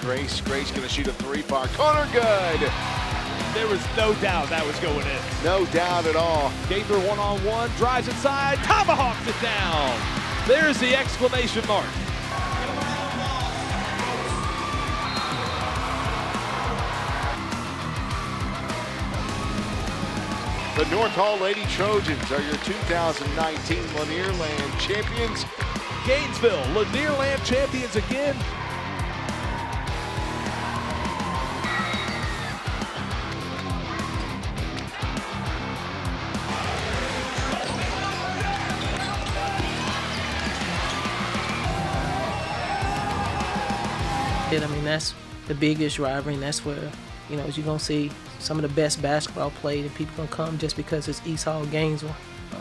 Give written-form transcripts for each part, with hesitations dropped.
Grace going to shoot a three. Far corner, good. There was no doubt that was going in. No doubt at all. Gaither one-on-one, drives inside, tomahawks it down. There's the exclamation mark. The North Hall Lady Trojans are your 2019 Lanierland champions. Gainesville, Lanierland champions again. I mean, that's the biggest rivalry, and that's where, you're going to see some of the best basketball played, and people going to come just because it's East Hall, Gainesville.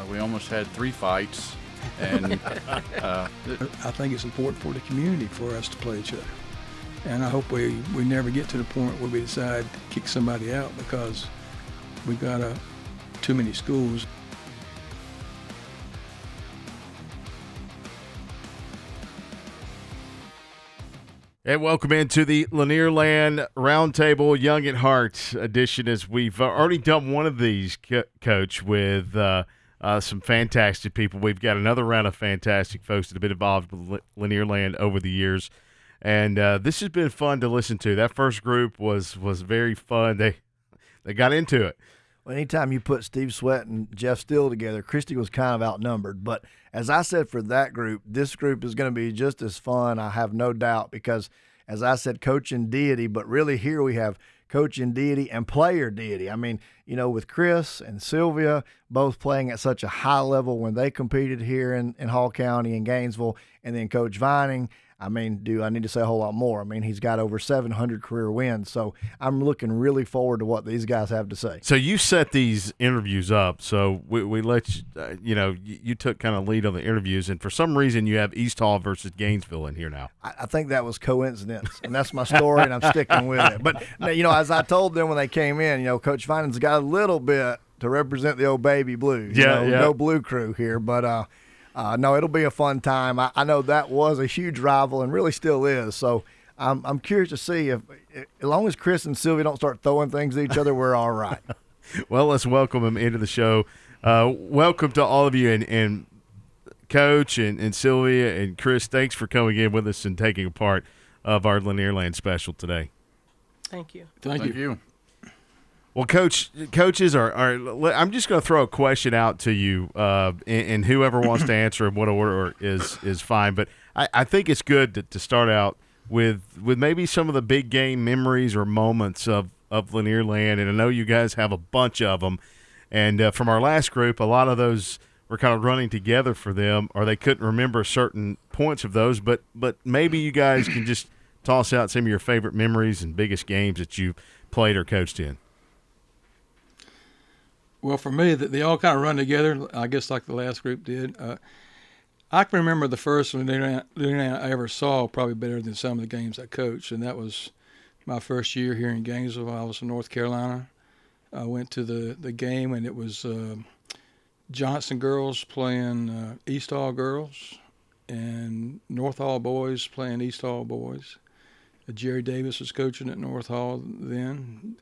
We almost had 3 fights, and I think it's important for the community for us to play each other. And I hope we never get to the point where we decide to kick somebody out because we've got too many schools. And welcome into the Lanierland Roundtable Young at Heart edition, as we've already done one of these, Coach, with some fantastic people. We've got another round of fantastic folks that have been involved with Lanierland over the years. And this has been fun to listen to. That first group was very fun. They got into it. Well, anytime you put Steve Sweat and Jeff Steele together, Christie was kind of outnumbered. But as I said for that group, this group is going to be just as fun, I have no doubt, because, as I said, coach and deity, but really here we have coach and deity and player deity. I mean, with Chris and Sylvia both playing at such a high level when they competed here in Hall County and Gainesville, and then Coach Vining. I mean, do I need to say a whole lot more? I mean, he's got over 700 career wins, so I'm looking really forward to what these guys have to say. So you set these interviews up, so we let you, you took kind of lead on the interviews, and for some reason you have East Hall versus Gainesville in here now. I think that was coincidence, and that's my story, and I'm sticking with it. But, as I told them when they came in, Coach Vining's got a little bit to represent the old baby blues. No blue crew here, but no, it'll be a fun time. I know that was a huge rival and really still is. So I'm curious to see if as long as Chris and Sylvia don't start throwing things at each other, we're all right. Well, let's welcome them into the show. Welcome to all of you, and Coach and Sylvia and Chris, thanks for coming in with us and taking a part of our Lanierland special today. Thank you. Thank you. Well, coaches are. I'm just going to throw a question out to you, and whoever wants to answer in what order is fine. But I think it's good to start out with maybe some of the big game memories or moments of Lanierland, and I know you guys have a bunch of them. And from our last group, a lot of those were kind of running together for them, or they couldn't remember certain points of those. But maybe you guys can just toss out some of your favorite memories and biggest games that you played or coached in. Well, for me, they all kind of run together, I guess, like the last group did. I can remember the first one I ever saw probably better than some of the games I coached, and that was my first year here in Gainesville. I was in North Carolina. I went to the game, and it was Johnson girls playing East Hall girls and North Hall boys playing East Hall boys. Jerry Davis was coaching at North Hall then.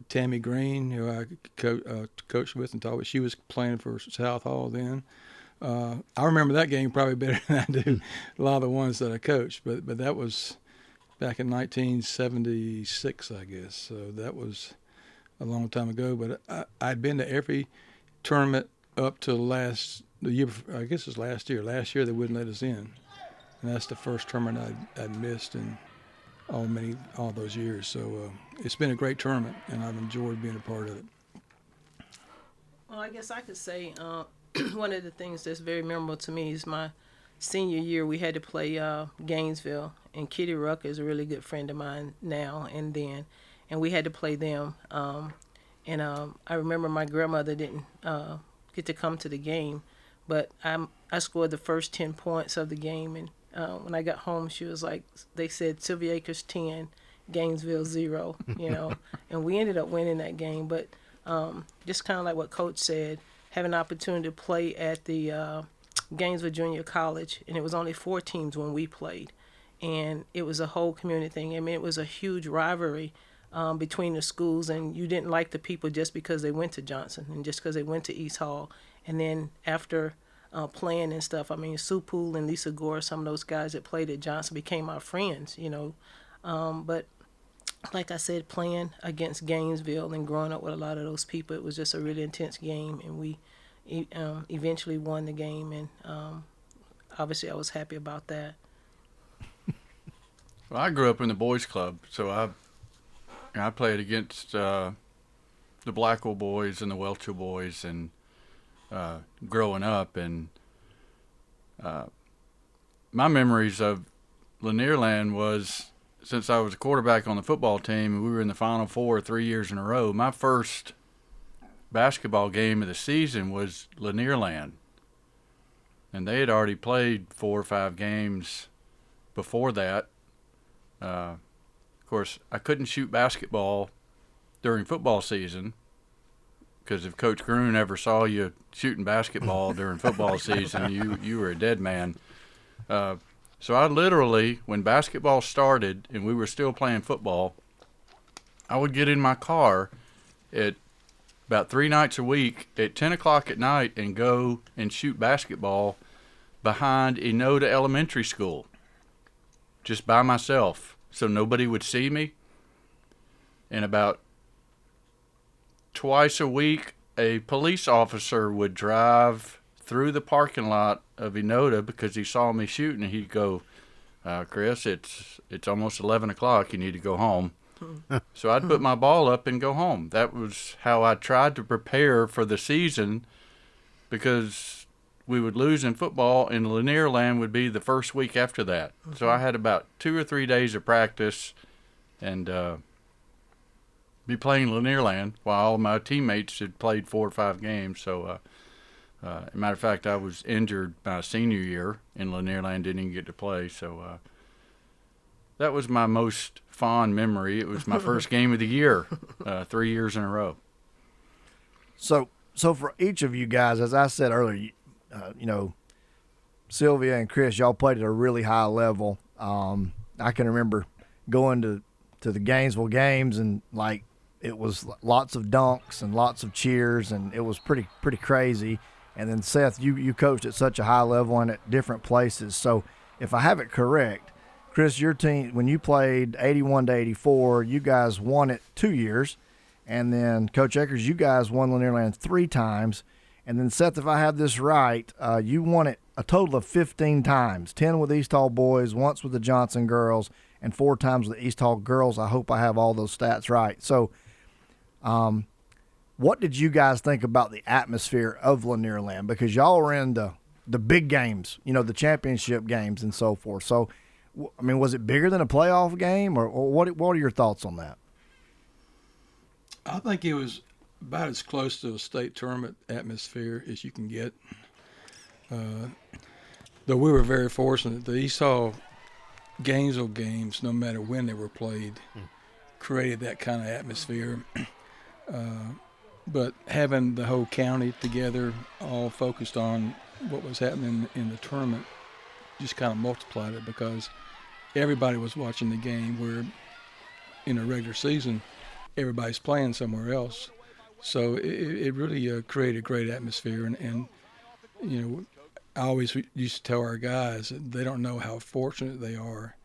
Tammy Green, who I coached with and taught with, she was playing for South Hall then. I remember that game probably better than I do a lot of the ones that I coached, but that was back in 1976, I guess. So that was a long time ago. But I'd been to every tournament up to the year before, I guess it was last year. Last year they wouldn't let us in, and that's the first tournament I'd missed in all those years. So it's been a great tournament, and I've enjoyed being a part of it. Well, I guess I could say one of the things that's very memorable to me is my senior year. We had to play Gainesville, and Kitty Rucker is a really good friend of mine now and then, and we had to play them. I remember my grandmother didn't get to come to the game, but I scored the first 10 points of the game, and when I got home, she was like, they said Sylvia Akers 10, Gainesville 0, and we ended up winning that game. But just kind of like what Coach said, having an opportunity to play at the Gainesville Junior College, and it was only 4 teams when we played. and it was a whole community thing. I mean, it was a huge rivalry between the schools, and you didn't like the people just because they went to Johnson and just because they went to East Hall. And then after playing and stuff, I mean, Sue Poole and Lisa Gore, some of those guys that played at Johnson became our friends, you know. But like I said, playing against Gainesville and growing up with a lot of those people, it was just a really intense game, and we eventually won the game, and obviously I was happy about that. Well, I grew up in the boys' club, so I played against the Blackwell boys and the Welchel boys, and growing up, and my memories of Lanierland was, since I was a quarterback on the football team and we were in the Final Four 3 years in a row, my first basketball game of the season was Lanierland. And they had already played 4 or 5 games before that. Of course, I couldn't shoot basketball during football season, because if Coach Gruen ever saw you shooting basketball during football season, you were a dead man. So I literally, when basketball started and we were still playing football, I would get in my car at about 3 nights a week at 10 o'clock at night and go and shoot basketball behind Enoda Elementary School, just by myself, so nobody would see me. And about twice a week, a police officer would drive through the parking lot of Enoda because he saw me shooting, and he'd go, Chris, it's almost 11 o'clock. You need to go home. So I'd put my ball up and go home. That was how I tried to prepare for the season, because we would lose in football, and Lanierland would be the first week after that. So I had about 2 or 3 days of practice and be playing Lanierland while all my teammates had played 4 or 5 games. So, as a matter of fact, I was injured my senior year in Lanierland, didn't even get to play. So that was my most fond memory. It was my first game of the year, 3 years in a row. So for each of you guys, as I said earlier, you know, Sylvia and Chris, y'all played at a really high level. I can remember going to the Gainesville games, and like it was lots of dunks and lots of cheers, and it was pretty crazy. And then Seth, you coached at such a high level and at different places. So if I have it correct, Chris, your team, when you played 81 to 84, you guys won it 2 years. And then Coach Akers, you guys won Lanierland 3 times. And then Seth, if I have this right, you won it a total of 15 times, 10 with East Hall boys, once with the Johnson girls, and 4 times with the East Hall girls. I hope I have all those stats right. So what did you guys think about the atmosphere of Lanierland? Because y'all were in the big games, you know, the championship games and so forth. So, I mean, was it bigger than a playoff game, or what are your thoughts on that? I think it was about as close to a state tournament atmosphere as you can get. Though we were very fortunate, the East Hall Gainesville games, no matter when they were played, created that kind of atmosphere. But having the whole county together, all focused on what was happening in the tournament, just kind of multiplied it, because everybody was watching the game, where in a regular season, everybody's playing somewhere else. So it really created a great atmosphere. And, you know, I always used to tell our guys that they don't know how fortunate they are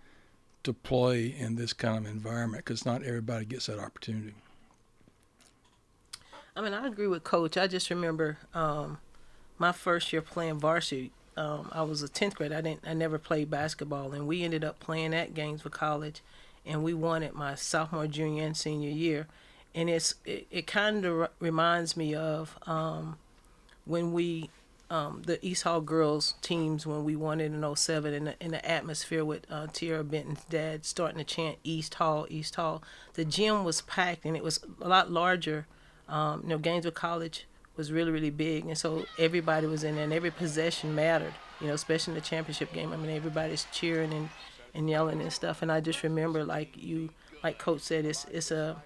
to play in this kind of environment, because not everybody gets that opportunity. I mean, I agree with Coach. I just remember my first year playing varsity. I was a 10th grade. I never played basketball, and we ended up playing at Gainesville College, and we won it my sophomore, junior, and senior year. And it kind of reminds me of when we the East Hall girls teams, when we won it in 07, in the atmosphere with Tierra Benton's dad starting to chant East Hall, East Hall. The gym was packed, and it was a lot larger. You know, Gainesville College was really, really big, and so everybody was in there, and every possession mattered, you know, especially in the championship game. I mean, everybody's cheering and yelling and stuff, and I just remember, like Coach said, it's a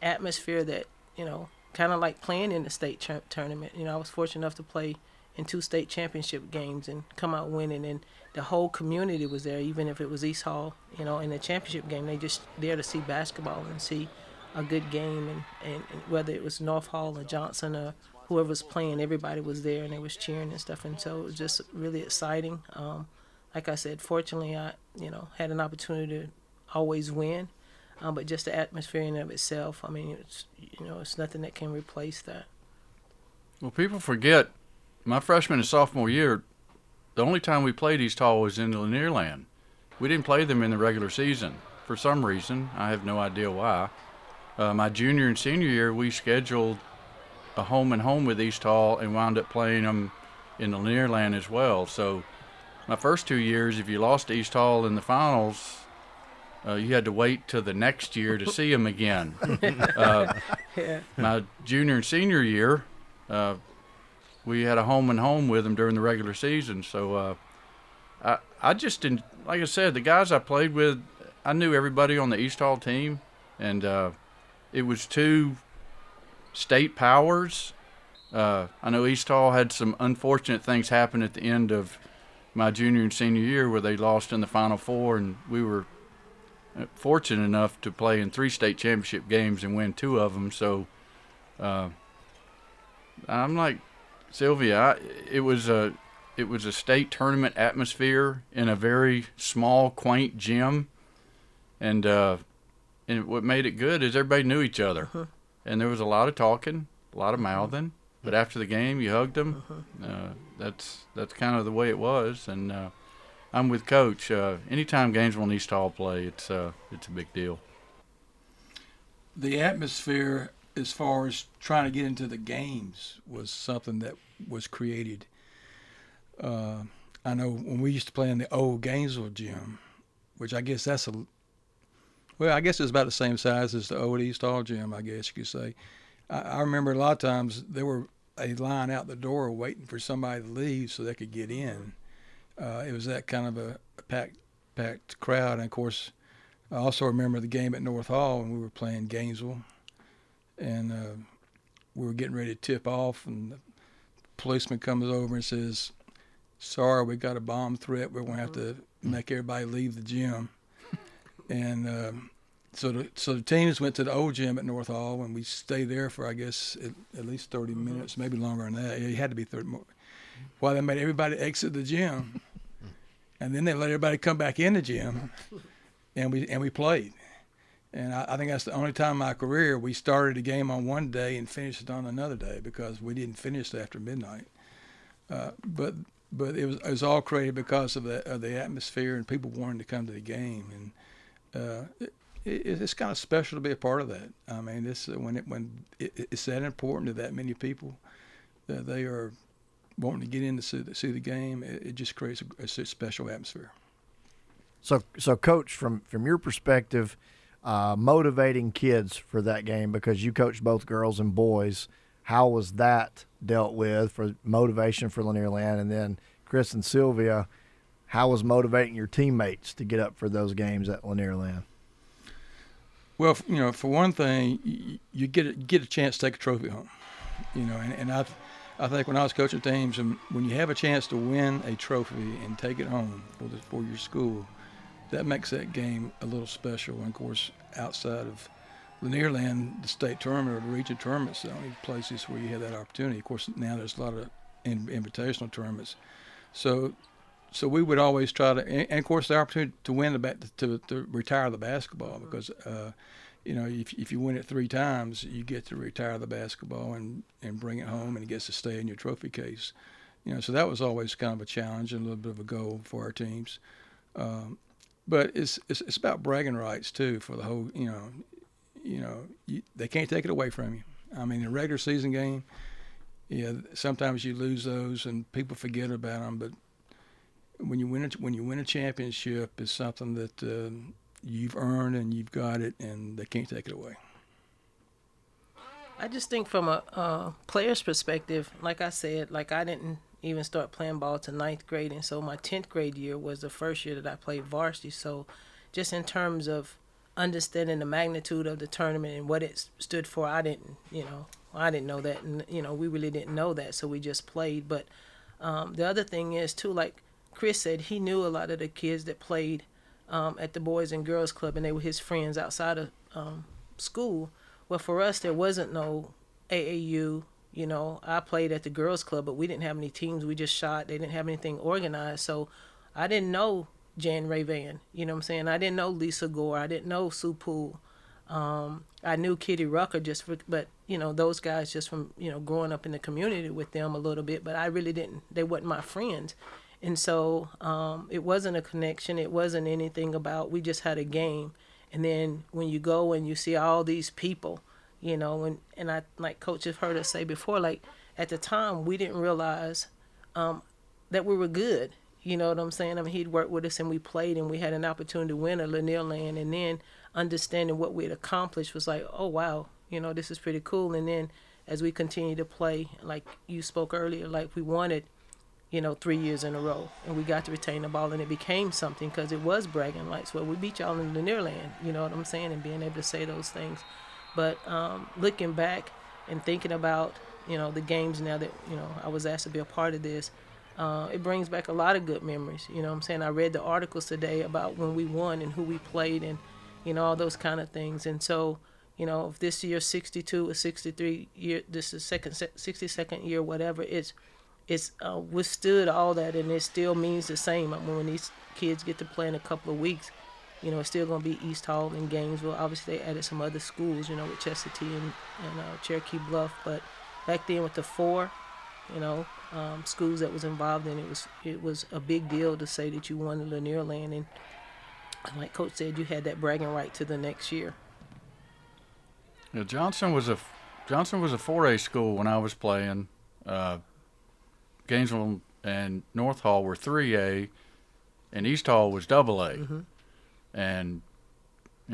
atmosphere that, you know, kind of like playing in the state tournament. You know, I was fortunate enough to play in 2 state championship games and come out winning, and the whole community was there, even if it was East Hall, in the championship game. They just there to see basketball and see a good game, and whether it was North Hall or Johnson or whoever was playing, everybody was there and they was cheering and stuff, and so it was just really exciting. Like I said, fortunately, I had an opportunity to always win, but just the atmosphere in and of itself, I mean, it's nothing that can replace that. Well, people forget, my freshman and sophomore year, the only time we played East Hall was in Lanierland. We didn't play them in the regular season for some reason. I have no idea why. My junior and senior year, we scheduled a home-and-home with East Hall and wound up playing them in the Lanierland as well. So my first 2 years, if you lost to East Hall in the finals, you had to wait till the next year to see them again. Yeah. My junior and senior year, we had a home-and-home with them during the regular season. So I just didn't, like I said, the guys I played with, I knew everybody on the East Hall team, and it was 2 state powers. I know East Hall had some unfortunate things happen at the end of my junior and senior year where they lost in the Final Four, and we were fortunate enough to play in 3 state championship games and win 2 of them. So I'm like Sylvia, it was a state tournament atmosphere in a very small, quaint gym, and what made it good is everybody knew each other. Uh-huh. And there was a lot of talking, a lot of mouthing, but after the game, you hugged them. That's kind of the way it was, and I'm with Coach. Anytime Gainesville and East Hall play, it's a big deal. The atmosphere, as far as trying to get into the games, was something that was created. I know when we used to play in the old Gainesville gym, which I guess it's about the same size as the old East Hall gym, I guess you could say. I remember a lot of times there were a line out the door waiting for somebody to leave so they could get in. It was that kind of a packed crowd. And, of course, I also remember the game at North Hall when we were playing Gainesville. And we were getting ready to tip off, and the policeman comes over and says, "Sorry, we got a bomb threat. We're going to have to make everybody leave the gym." And so the teams went to the old gym at North Hall, and we stayed there for, I guess, at least 30 minutes, maybe longer than that. It had to be 30 more. While they made everybody exit the gym, and then they let everybody come back in the gym, and we played. And I think that's the only time in my career we started a game on one day and finished it on another day, because we didn't finish after midnight. But it was all created because of the atmosphere and people wanting to come to the game, and it's kind of special to be a part of that. I mean, when it's that important to that many people that they are wanting to get in to see the game, it just creates a special atmosphere. So Coach, from your perspective, motivating kids for that game, because you coached both girls and boys, how was that dealt with for motivation for Lanierland? And then Chris and Sylvia, how was motivating your teammates to get up for those games at Lanierland? Well, for one thing, you get a chance to take a trophy home, and I think when I was coaching teams, and when you have a chance to win a trophy and take it home for your school, that makes that game a little special. And of course, outside of Lanierland, the state tournament or the region tournaments, the only places where you have that opportunity. Of course, now there's a lot of invitational tournaments, so we would always try to, and of course, the opportunity to win to retire the basketball, because if you win it 3 times, you get to retire the basketball and bring it home, and it gets to stay in your trophy case. So that was always kind of a challenge and a little bit of a goal for our teams. But it's about bragging rights too for the whole. They can't take it away from you. I mean, in a regular season game, sometimes you lose those and people forget about them. But when you win a championship, it's something that you've earned and you've got it, and they can't take it away. I just think from a player's perspective, like I said, I didn't even start playing ball to 9th grade, and so my 10th grade year was the first year that I played varsity. So just in terms of understanding the magnitude of the tournament and what it stood for, I didn't know that, and we really didn't know that, so we just played. But The other thing is too, like Chris said, he knew a lot of the kids that played at the Boys and Girls Club, and they were his friends outside of school. Well, for us, there wasn't no AAU. You know, I played at the Girls Club, but we didn't have any teams. We just shot. They didn't have anything organized, so I didn't know Jan Ray Van. You know what I'm saying? I didn't know Lisa Gore. I didn't know Sue Poole. I knew Kitty Rucker but you know, those guys just from, you know, growing up in the community with them a little bit, but I really didn't, they weren't my friends. And so it wasn't a connection. It wasn't anything about, we just had a game. And then when you go and you see all these people, you know, and I, like Coach have heard us say before, like at the time we didn't realize that we were good. You know what I'm saying? I mean, he'd worked with us and we played and we had an opportunity to win a Lanierland, and then understanding what we had accomplished was like, oh, wow, you know, this is pretty cool. And then as we continue to play, like you spoke earlier, like we wanted, you know, 3 years in a row, and we got to retain the ball, and it became something because it was bragging rights. Well, we beat y'all in Lanierland, you know what I'm saying, and being able to say those things. But looking back and thinking about, you know, the games now that, you know, I was asked to be a part of this, it brings back a lot of good memories. You know what I'm saying? I read the articles today about when we won and who we played and, you know, all those kind of things. And so, you know, if this year 62 or 63 year, this is 62nd year, whatever, it's withstood all that, and it still means the same. I mean, when these kids get to play in a couple of weeks, you know, it's still going to be East Hall and Gainesville. Obviously, they added some other schools, you know, with Chestatee and Cherokee Bluff. But back then with the 4, you know, schools that was involved in it was a big deal to say that you won the Lanierland, and like Coach said, you had that bragging right to the next year. Yeah, Johnson was a 4A school when I was playing. Gainesville and North Hall were 3A, and East Hall was AA. Mm-hmm. And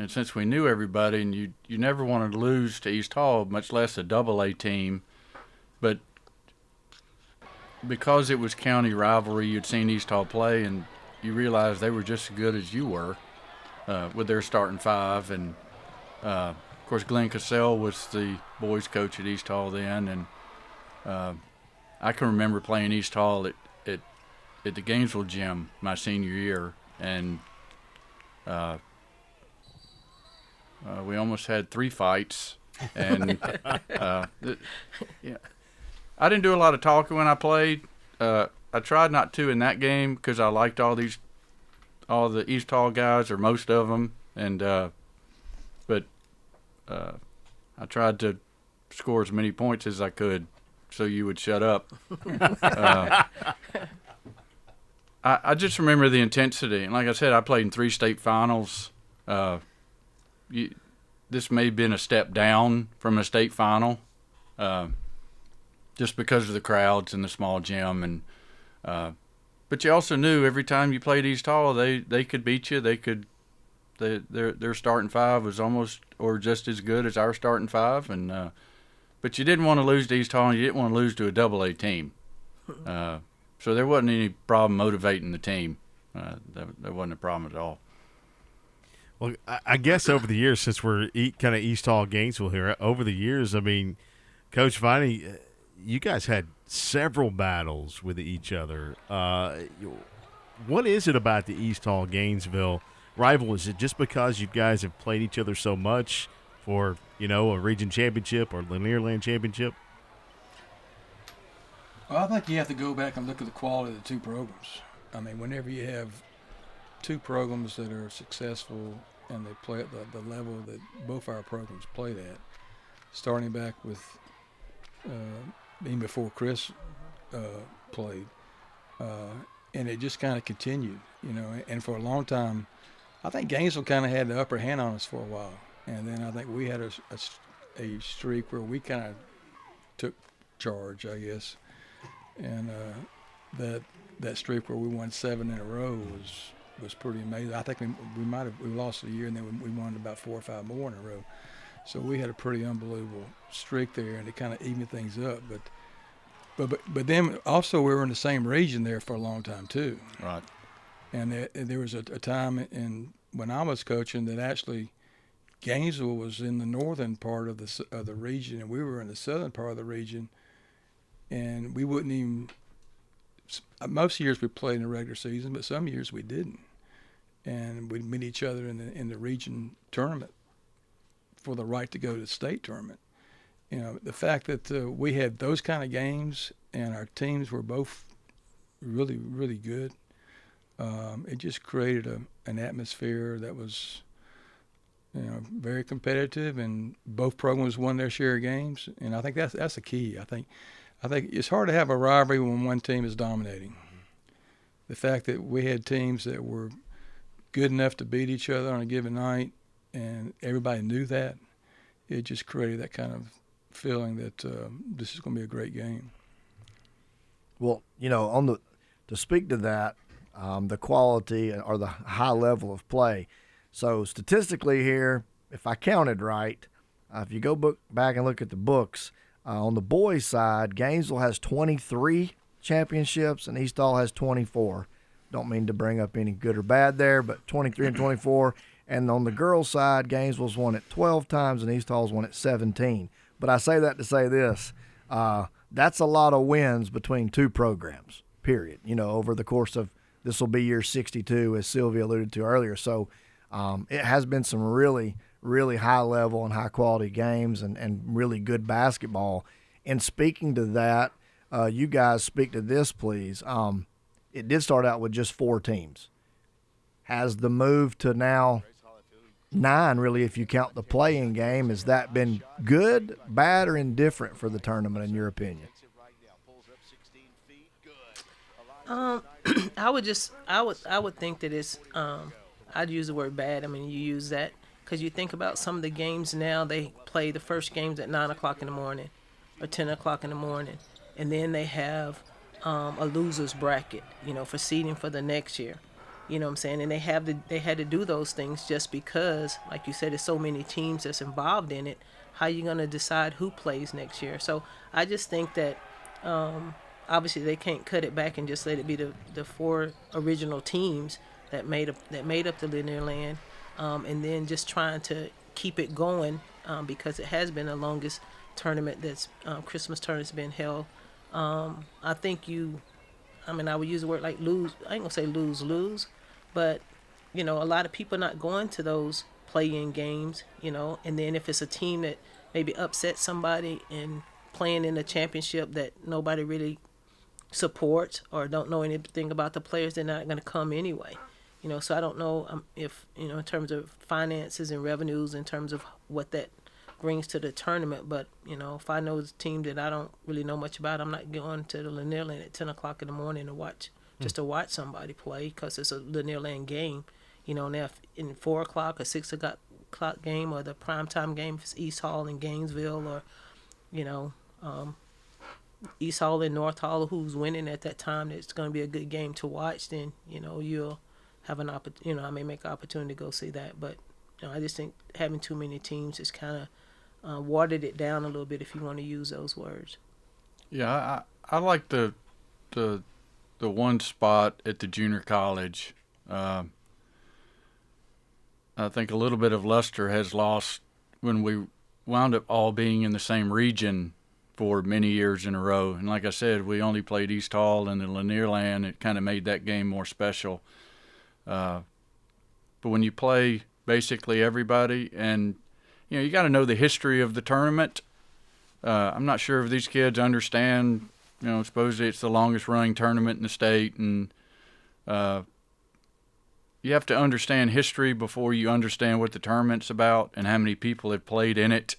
since we knew everybody, and you never wanted to lose to East Hall, much less a AA team, but because it was county rivalry, you'd seen East Hall play, and you realized they were just as good as you were with their starting 5. And, of course, Glenn Cassell was the boys' coach at East Hall then, and I can remember playing East Hall at the Gainesville gym my senior year, and we almost had 3 fights. And yeah, I didn't do a lot of talking when I played. I tried not to in that game because I liked all the East Hall guys, or most of them, and but I tried to score as many points as I could, so you would shut up. I just remember the intensity. And like I said, I played in 3 state finals. This may have been a step down from a state final, just because of the crowds and the small gym. And but you also knew every time you played East Hall, they could beat you. Their starting 5 was almost or just as good as our starting 5. And but you didn't want to lose to East Hall, and you didn't want to lose to a AA team. So there wasn't any problem motivating the team. There wasn't a problem at all. Well, I guess over the years, since we're kind of East Hall, Gainesville here, over the years, I mean, Coach Vining, you guys had several battles with each other. What is it about the East Hall, Gainesville rival? Is it just because you guys have played each other so much for, you know, a region championship or Lanierland championship? Well, I think you have to go back and look at the quality of the 2 programs. I mean, whenever you have 2 programs that are successful and they play at the level that both our programs played at, starting back with even before Chris played, and it just kind of continued, you know. And for a long time, I think Gainesville kind of had the upper hand on us for a while, and then I think we had a streak where we kind of took charge, I guess. And that streak where we won 7 in a row was pretty amazing. I think we lost a year, and then we won about 4 or 5 more in a row. So we had a pretty unbelievable streak there, and it kind of evened things up. But then also we were in the same region there for a long time too. Right. And there was a time when I was coaching that actually Gainesville was in the northern part of the region, and we were in the southern part of the region. And we wouldn't even most years we played in the regular season, but some years we didn't. And we'd meet each other in the region tournament for the right to go to the state tournament. You know, the fact that we had those kind of games and our teams were both really, really good, it just created an atmosphere that was, you know, very competitive, and both programs won their share of games. And I think that's the key. I think it's hard to have a rivalry when one team is dominating. The fact that we had teams that were good enough to beat each other on a given night, and everybody knew that, it just created that kind of feeling that this is going to be a great game. Well, you know, to speak to that, the quality or the high level of play. So statistically here, if I counted right, if you go back and look at the books, on the boys' side, Gainesville has 23 championships and East Hall has 24. Don't mean to bring up any good or bad there, but 23 and 24. And on the girls' side, Gainesville's won it 12 times and East Hall's won it 17. But I say that to say this, that's a lot of wins between two programs, period, you know, over the course of this will be year 62, as Sylvia alluded to earlier. So it has been some really, really high level and high quality games and really good basketball. And speaking to that, you guys speak to this, please. It did start out with just 4 teams. Has the move to now 9, really, if you count the play-in game, has that been good, bad, or indifferent for the tournament, in your opinion? I would think that it's I'd use the word bad. I mean, you use that because you think about some of the games now. They play the first games at 9 o'clock in the morning or 10 o'clock in the morning, and then they have a losers bracket, you know, for seeding for the next year. You know what I'm saying? And they had to do those things just because, like you said, there's so many teams that's involved in it. How you going to decide who plays next year? So I just think that obviously they can't cut it back and just let it be the 4 original teams that made up the Lanierland, and then just trying to keep it going because it has been the longest tournament that's Christmas tournament's been held. I think I would use the word like lose. I ain't gonna say lose, but you know, a lot of people not going to those play-in games, you know, and then if it's a team that maybe upsets somebody and playing in a championship that nobody really supports or don't know anything about the players, they're not going to come anyway, you know. So I don't know if, you know, in terms of finances and revenues, in terms of what that brings to the tournament, but you know, if I know it's a team that I don't really know much about, I'm not going to the Lanierland at 10 o'clock in the morning to watch watch somebody play because it's a Lanierland game, you know. Now if in 4 o'clock or 6 o'clock game or the primetime game, if it's East Hall in Gainesville or, you know, East Hall and North Hall, who's winning at that time, it's going to be a good game to watch, then, you know, you'll have an opportunity, you know, I may make an opportunity to go see that. But, you know, I just think having too many teams is kind of watered it down a little bit, if you want to use those words. Yeah, I like the one spot at the junior college. I think a little bit of luster has lost when we wound up all being in the same region for many years in a row. And like I said, we only played East Hall and the Lanierland. It kind of made that game more special. But when you play basically everybody, and you know, you got to know the history of the tournament. I'm not sure if these kids understand, you know, supposedly it's the longest running tournament in the state, and you have to understand history before you understand what the tournament's about and how many people have played in it.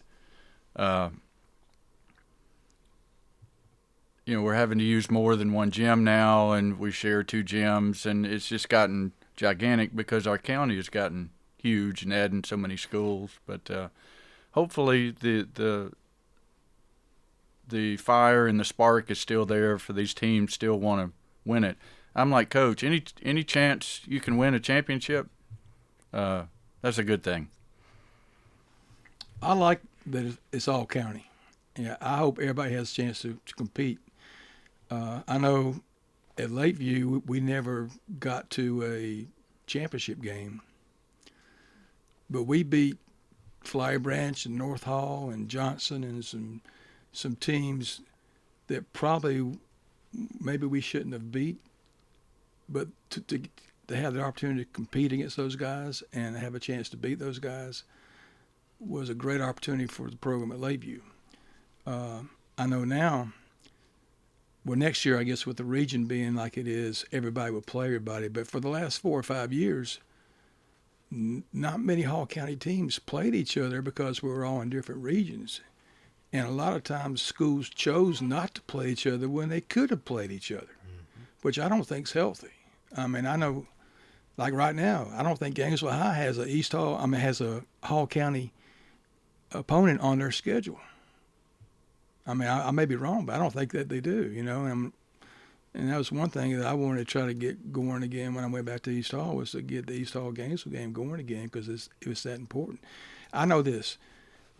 You know, we're having to use more than one gym now, and we share 2 gyms, and it's just gotten gigantic because our county has gotten huge and adding so many schools. But hopefully the fire and the spark is still there for these teams still want to win it. I'm like, Coach, any chance you can win a championship, that's a good thing. I like that it's all county. Yeah, I hope everybody has a chance to compete. I know at Lakeview we never got to a championship game, but we beat Flowery Branch and North Hall and Johnson and some teams that probably maybe we shouldn't have beat, but to have the opportunity to compete against those guys and have a chance to beat those guys was a great opportunity for the program at Lakeview. I know now, well, next year, I guess, with the region being like it is, everybody will play everybody. But for the last 4 or 5 years, not many Hall County teams played each other because we were all in different regions. And a lot of times schools chose not to play each other when they could have played each other, which I don't think is healthy. I mean, I know, like right now, I don't think Gainesville High has a Hall County opponent on their schedule. I mean, I may be wrong, but I don't think that they do, you know. And that was one thing that I wanted to try to get going again when I went back to East Hall, was to get the East Hall Gainesville game going again, because it was that important. I know this.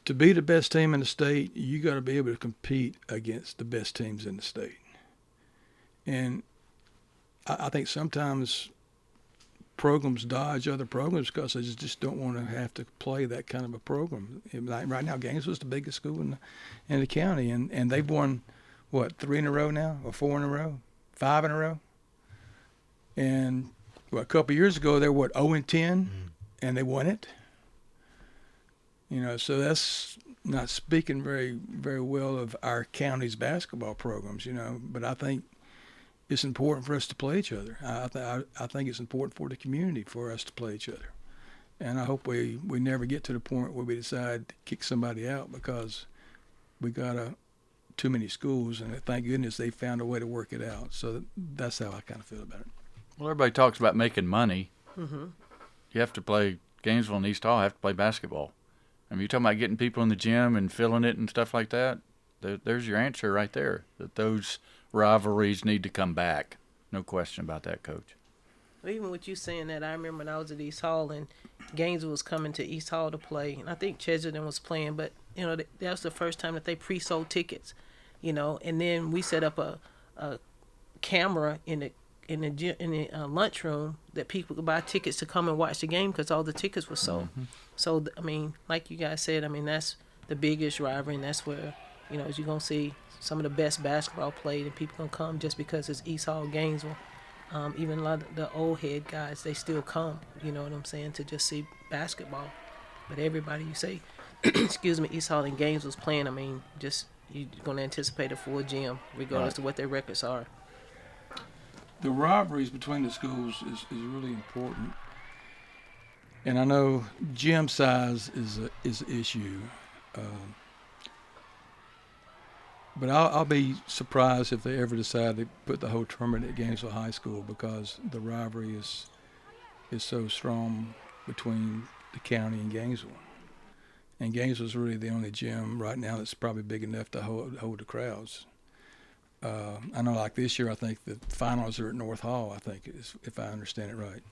To be the best team in the state, you got to be able to compete against the best teams in the state. And I think sometimes programs dodge other programs because they just don't want to have to play that kind of a program. Like right now, Gainesville's the biggest school in the county, and they've won, what, 3 in a row now, or 4 in a row, 5 in a row? And a couple of years ago, they were, 0-10, and they won it. You know, so that's not speaking very, very well of our county's basketball programs, you know, but I think it's important for us to play each other. I think it's important for the community for us to play each other. And I hope we never get to the point where we decide to kick somebody out because we got too many schools, and thank goodness they found a way to work it out. So that's how I kind of feel about it. Well, everybody talks about making money. Mm-hmm. You have to play, Gainesville and East Hall have to play basketball. I mean, you're talking about getting people in the gym and filling it and stuff like that. There's your answer right there, that those rivalries need to come back. No question about that, Coach. Well, even with you saying that, I remember when I was at East Hall and Gainesville was coming to East Hall to play, and I think Chesterton was playing, but, you know, that was the first time that they pre-sold tickets, you know, and then we set up a camera in the lunchroom that people could buy tickets to come and watch the game because all the tickets were sold. Mm-hmm. So, I mean, like you guys said, I mean, that's the biggest rivalry, and that's where, you know, you're going to see some of the best basketball played, and people going to come just because it's East Hall, Gainesville. Even a lot of the old head guys, they still come, you know what I'm saying, to just see basketball. But everybody, you say, excuse me, East Hall and Gainesville's playing, I mean, just you're going to anticipate a full gym regardless of what their records are. The rivalries between the schools is really important. And I know gym size is an issue. But I'll be surprised if they ever decide to put the whole tournament at Gainesville High School, because the rivalry is so strong between the county and Gainesville. And Gainesville's really the only gym right now that's probably big enough to hold the crowds. I know, like this year, I think the finals are at North Hall, I think, if I understand it right.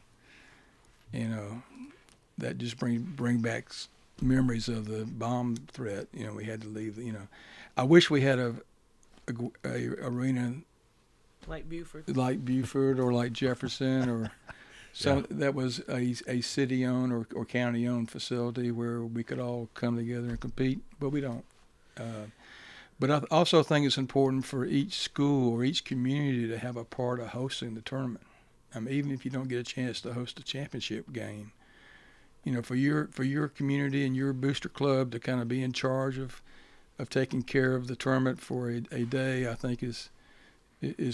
You know, that just bring back memories of the bomb threat. You know, we had to leave. You know, I wish we had a arena like Buford, or like Jefferson, or some that was a city-owned or county-owned facility where we could all come together and compete. But we don't. But I also think it's important for each school or each community to have a part of hosting the tournament. I mean, even if you don't get a chance to host a championship game, you know, for your community and your booster club to kind of be in charge of taking care of the tournament for a day, I think is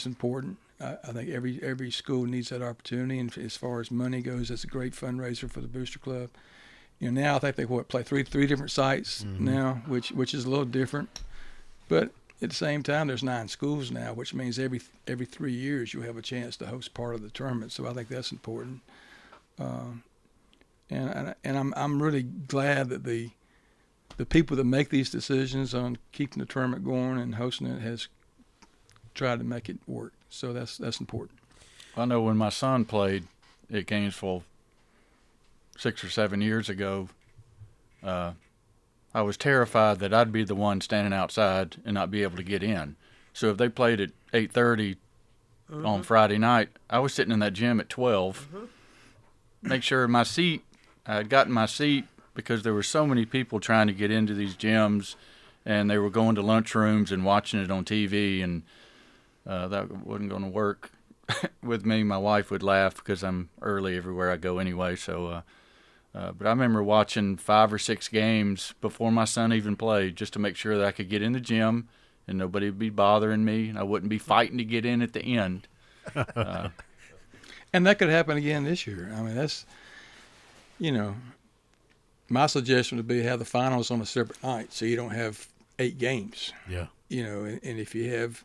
important. I think every school needs that opportunity, and as far as money goes, that's a great fundraiser for the booster club. You know, now I think they play three different sites now, which is a little different. But at the same time, there's 9 schools now, which means every 3 years you'll have a chance to host part of the tournament. So I think that's important. And I'm really glad that the people that make these decisions on keeping the tournament going and hosting it has tried to make it work. So that's important. I know when my son played at Gainesville 6 or 7 years ago, I was terrified that I'd be the one standing outside and not be able to get in. So if they played at 8:30 on Friday night, I was sitting in that gym at 12. Make sure I had gotten my seat, because there were so many people trying to get into these gyms, and they were going to lunchrooms and watching it on TV. And that wasn't going to work with me. My wife would laugh because I'm early everywhere I go anyway. So, but I remember watching 5 or 6 games before my son even played, just to make sure that I could get in the gym and nobody would be bothering me, and I wouldn't be fighting to get in at the end. And that could happen again this year. I mean, that's, my suggestion would be have the finals on a separate night, so you don't have 8 games. Yeah. And if you have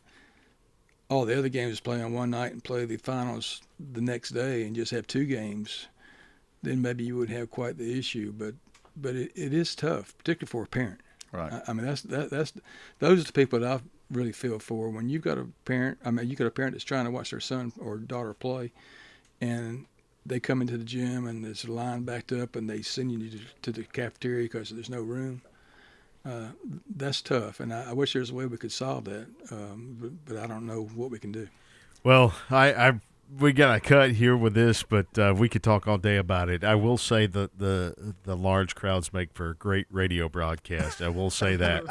all the other games play on one night and play the finals the next day and just have 2 games, then maybe you wouldn't have quite the issue. But it is tough, particularly for a parent. Right. I mean, that's those are the people that I really feel for. When you've got a parent, you got a parent that's trying to watch their son or daughter play, and they come into the gym and there's a line backed up and they send you to the cafeteria because there's no room. That's tough, and I wish there was a way we could solve that, but I don't know what we can do. Well, we got a cut here with this, but we could talk all day about it. I will say that the large crowds make for a great radio broadcast. I will say that.